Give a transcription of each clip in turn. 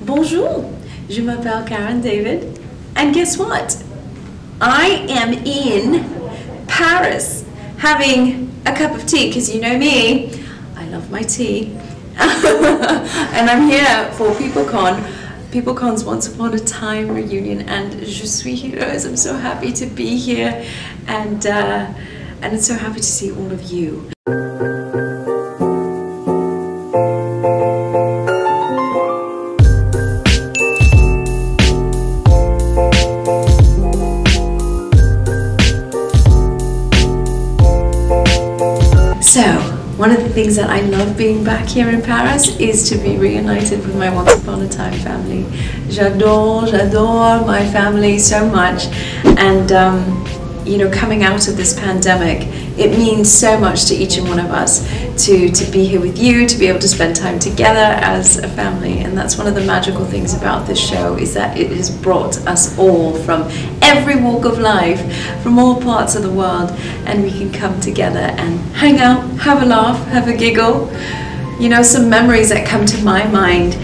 Bonjour, je m'appelle Karen David, and guess what? I am in Paris having a cup of tea, because you know me, I love my tea. And I'm here for PeopleCon's Once Upon a Time reunion, and je suis heureuse. I'm so happy to be here, and I'm so happy to see all of you. So, one of the things that I love being back here in Paris is to be reunited with my Once Upon a Time family. J'adore my family so much, and you know, coming out of this pandemic, it means so much to each and one of us to be here with you, to be able to spend time together as a family. And that's one of the magical things about this show, is that it has brought us all from every walk of life, from all parts of the world, and we can come together and hang out, have a laugh, have a giggle. You know, some memories that come to my mind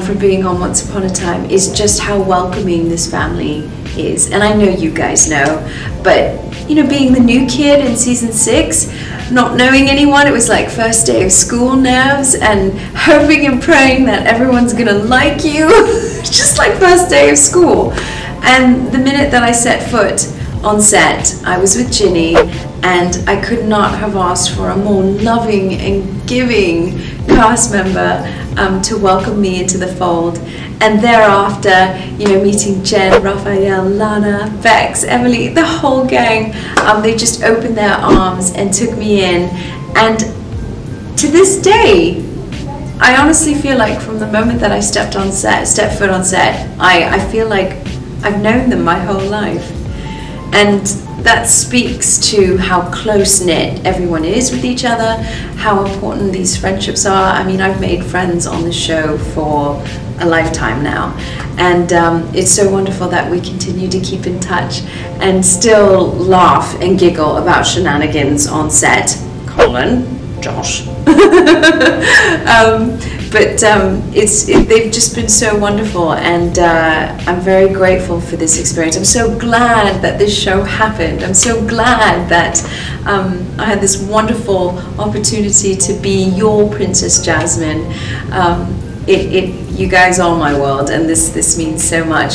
from being on Once Upon a Time is just how welcoming this family is. And I know you guys know, but you know, being the new kid in season 6, not knowing anyone, it was like first day of school nerves and hoping and praying that everyone's gonna like you. Just like first day of school. And the minute that I set foot on set, I was with Ginny, and I could not have asked for a more loving and giving cast member to welcome me into the fold. And thereafter, you know, meeting Jen, Raphael, Lana, Bex, Emily, the whole gang, they just opened their arms and took me in. And to this day, I honestly feel like from the moment that I stepped foot on set, I feel like I've known them my whole life. And that speaks to how close-knit everyone is with each other, how important these friendships are. I mean, I've made friends on the show for a lifetime now, and it's so wonderful that we continue to keep in touch and still laugh and giggle about shenanigans on set, Josh. They've just been so wonderful, and I'm very grateful for this experience. I'm so glad that this show happened. I'm so glad that I had this wonderful opportunity to be your Princess Jasmine. You guys are my world, and this means so much.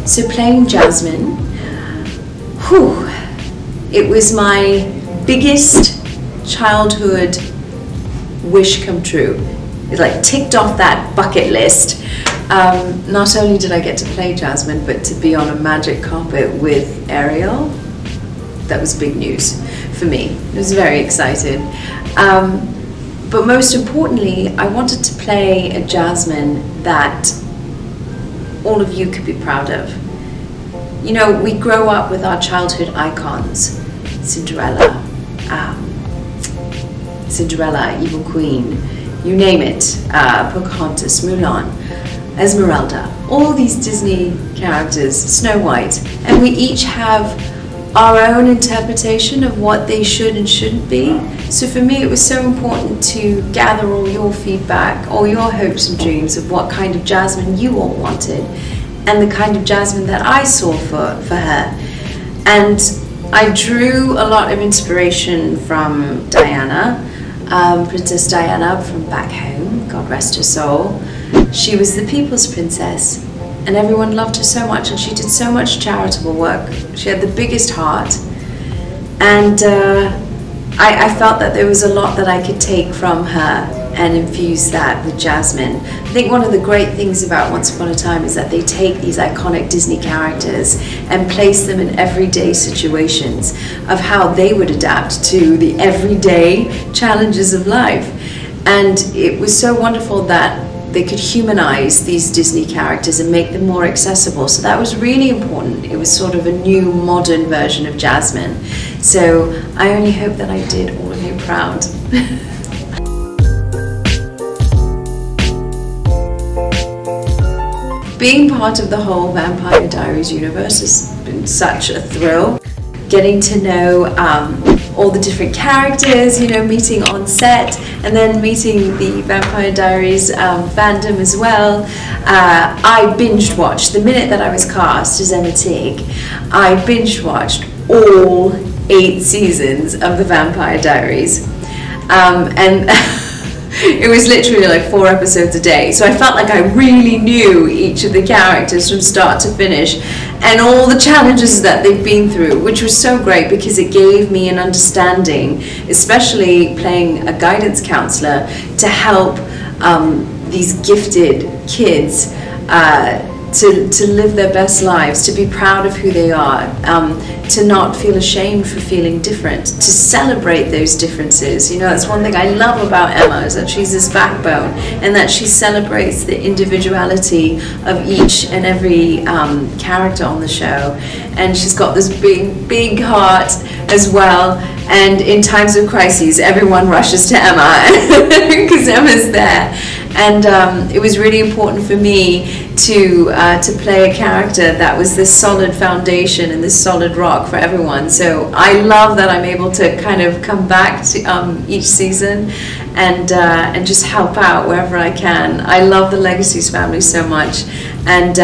So playing Jasmine, whew, it was my biggest childhood wish come true. It like ticked off that bucket list. Not only did I get to play Jasmine, but to be on a magic carpet with Ariel, that was big news for me. I was very excited. But most importantly, I wanted to play a Jasmine that all of you could be proud of. You know, we grow up with our childhood icons, Cinderella, Evil Queen, you name it, Pocahontas, Mulan, Esmeralda, all these Disney characters, Snow White, and we each have our own interpretation of what they should and shouldn't be. So for me, it was so important to gather all your feedback, all your hopes and dreams of what kind of Jasmine you all wanted, and the kind of Jasmine that I saw for her. And I drew a lot of inspiration from Diana, Princess Diana from back home, God rest her soul. She was the people's princess, and everyone loved her so much, and she did so much charitable work. She had the biggest heart, and I felt that there was a lot that I could take from her and infuse that with Jasmine. I think one of the great things about Once Upon a Time is that they take these iconic Disney characters and place them in everyday situations of how they would adapt to the everyday challenges of life. And it was so wonderful that they could humanize these Disney characters and make them more accessible. So that was really important. It was sort of a new modern version of Jasmine. So I only hope that I did all of you proud. Being part of the whole Vampire Diaries universe has been such a thrill. Getting to know all the different characters, you know, meeting on set, and then meeting the Vampire Diaries fandom as well. I binged watched, the minute that I was cast as Emma Tig, I binged watched all 8 seasons of the Vampire Diaries. And it was literally like 4 episodes a day, so I felt like I really knew each of the characters from start to finish and all the challenges that they've been through, which was so great because it gave me an understanding, especially playing a guidance counselor, to help these gifted kids to live their best lives, to be proud of who they are, to not feel ashamed for feeling different, to celebrate those differences. You know, that's one thing I love about Emma, is that she's this backbone and that she celebrates the individuality of each and every character on the show. And she's got this big heart as well. And in times of crises, everyone rushes to Emma because Emma's there. And it was really important for me to play a character that was this solid foundation and this solid rock for everyone. So I love that I'm able to kind of come back to each season and just help out wherever I can. I love the Legacies family so much. And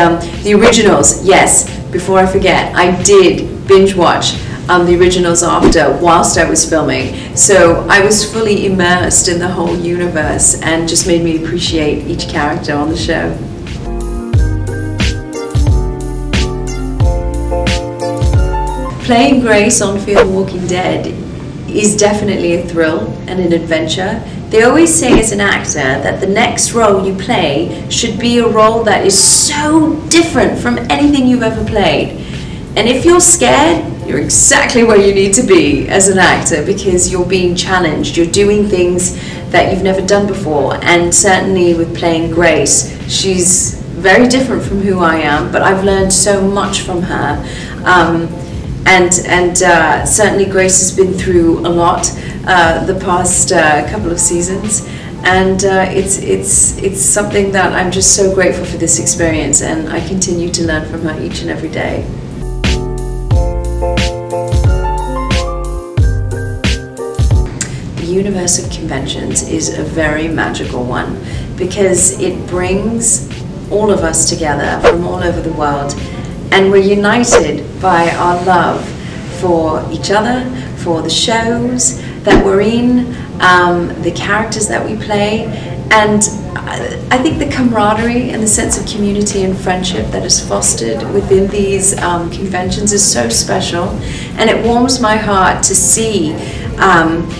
the originals, yes, before I forget, I did binge watch the originals after, whilst I was filming. So I was fully immersed in the whole universe and just made me appreciate each character on the show. Playing Grace on Fear the Walking Dead is definitely a thrill and an adventure. They always say as an actor that the next role you play should be a role that is so different from anything you've ever played. And if you're scared, you're exactly where you need to be as an actor, because you're being challenged, you're doing things that you've never done before. And certainly with playing Grace, she's very different from who I am, but I've learned so much from her. Certainly Grace has been through a lot the past couple of seasons, and it's something that I'm just so grateful for this experience, and I continue to learn from her each and every day. The universe of conventions is a very magical one because it brings all of us together from all over the world, and we're united by our love for each other, for the shows that we're in, the characters that we play, and I think the camaraderie and the sense of community and friendship that is fostered within these conventions is so special, and it warms my heart to see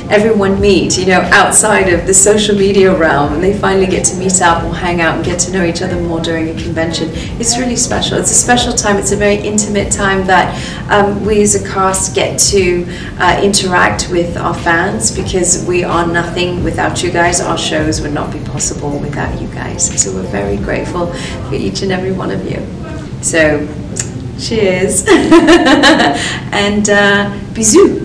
everyone meet, you know, outside of the social media realm, and they finally get to meet up or hang out and get to know each other more during a convention. It's really special. It's a special time. It's a very intimate time that we as a cast get to interact with our fans, because we are nothing without you guys. Our shows would not be possible without you guys. So we're very grateful for each and every one of you. So cheers and bisous.